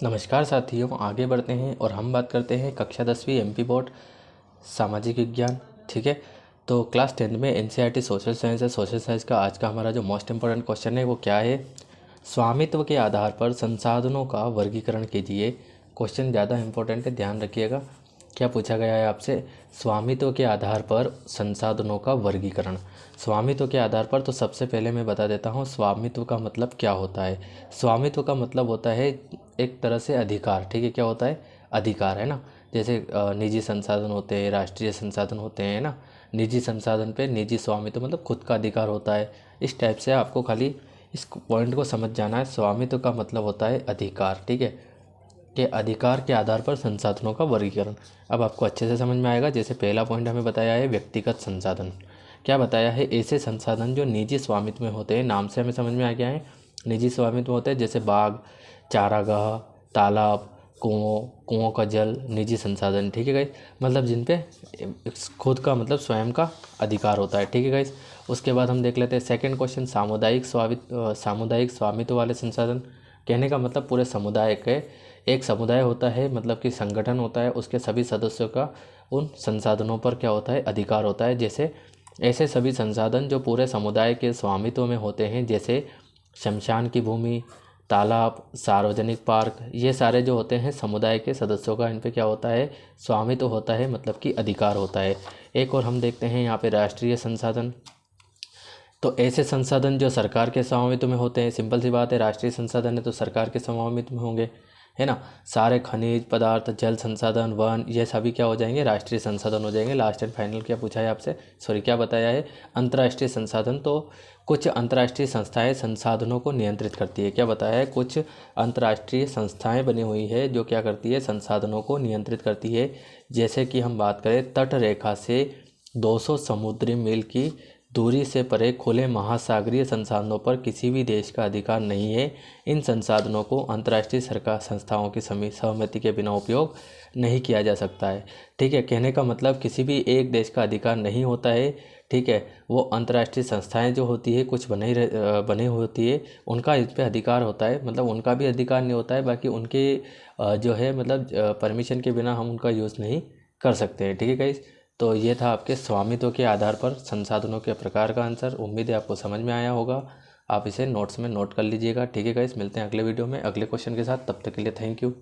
नमस्कार साथियों, आगे बढ़ते हैं और हम बात करते हैं कक्षा 10वीं एमपी बोर्ड सामाजिक विज्ञान। ठीक है, तो क्लास 10th में एनसीईआरटी सोशल साइंस है। सोशल साइंस का आज का हमारा जो मोस्ट इम्पोर्टेंट क्वेश्चन है वो क्या है? स्वामित्व के आधार पर संसाधनों का वर्गीकरण कीजिए। क्वेश्चन ज़्यादा इंपॉर्टेंट है, ध्यान रखिएगा। क्या पूछा गया है आपसे? स्वामित्व के आधार पर संसाधनों का वर्गीकरण। स्वामित्व के आधार पर तो सबसे पहले मैं बता देता हूँ स्वामित्व का मतलब क्या होता है। स्वामित्व का मतलब होता है एक तरह से अधिकार। ठीक है, क्या होता है? अधिकार, है ना। जैसे निजी संसाधन होते हैं, राष्ट्रीय संसाधन होते हैं ना। निजी संसाधन पे निजी स्वामित्व मतलब खुद का अधिकार होता है। इस टाइप से आपको खाली इस पॉइंट को समझ जाना है। स्वामित्व का मतलब होता है अधिकार। ठीक है, के अधिकार के आधार पर संसाधनों का वर्गीकरण। अब आपको अच्छे से समझ में आएगा। जैसे पहला पॉइंट हमें बताया है व्यक्तिगत संसाधन। क्या बताया है? ऐसे संसाधन जो निजी स्वामित्व में होते हैं। नाम से हमें समझ में आ गया है निजी स्वामित्व होते हैं, जैसे बाग, चारागाह, तालाब, कुओं का जल निजी संसाधन। ठीक है गाइस, मतलब जिन पे खुद का मतलब स्वयं का अधिकार होता है। ठीक है गाइस, उसके बाद हम देख लेते हैं सेकंड क्वेश्चन, सामुदायिक स्वामित्व वाले संसाधन। कहने का मतलब पूरे समुदाय के, एक समुदाय होता है मतलब कि संगठन होता है, उसके सभी सदस्यों का उन संसाधनों पर क्या होता है? अधिकार होता है। जैसे ऐसे सभी संसाधन जो पूरे समुदाय के स्वामित्व में होते हैं, जैसे शमशान की भूमि, तालाब, सार्वजनिक पार्क, ये सारे जो होते हैं समुदाय के सदस्यों का, इन पे क्या होता है? स्वामित्व होता है, मतलब कि अधिकार होता है। एक और हम देखते हैं यहाँ पे राष्ट्रीय संसाधन। तो ऐसे संसाधन जो सरकार के स्वामित्व में होते हैं। सिंपल सी बात है, राष्ट्रीय संसाधन है तो सरकार के स्वामित्व में होंगे, है ना। सारे खनिज पदार्थ, जल संसाधन, वन, ये सभी क्या हो जाएंगे? राष्ट्रीय संसाधन हो जाएंगे। लास्ट एंड फाइनल क्या पूछा है आपसे? क्या बताया है? अंतर्राष्ट्रीय संसाधन। तो कुछ अंतर्राष्ट्रीय संस्थाएं संसाधनों को नियंत्रित करती है। क्या बताया है? कुछ अंतर्राष्ट्रीय संस्थाएं बनी हुई है जो क्या करती है? संसाधनों को नियंत्रित करती है। जैसे कि हम बात करें तट रेखा से 200 समुद्री मील की दूरी से परे खुले महासागरीय संसाधनों पर किसी भी देश का अधिकार नहीं है। इन संसाधनों को अंतर्राष्ट्रीय सरकार संस्थाओं की सहमति के बिना उपयोग नहीं किया जा सकता है। ठीक है, कहने का मतलब किसी भी एक देश का अधिकार नहीं होता है। ठीक है, वो अंतर्राष्ट्रीय संस्थाएं जो होती है कुछ बनी होती है, उनका इस पर अधिकार होता है। मतलब उनका भी अधिकार नहीं होता है, बाकी उनके जो है मतलब परमिशन के बिना हम उनका यूज़ नहीं कर सकते हैं। ठीक है गाइस, तो ये था आपके स्वामित्व के आधार पर संसाधनों के प्रकार का आंसर। उम्मीद है आपको समझ में आया होगा। आप इसे नोट्स में नोट कर लीजिएगा। ठीक है गाइस, मिलते हैं अगले वीडियो में अगले क्वेश्चन के साथ। तब तक के लिए थैंक यू।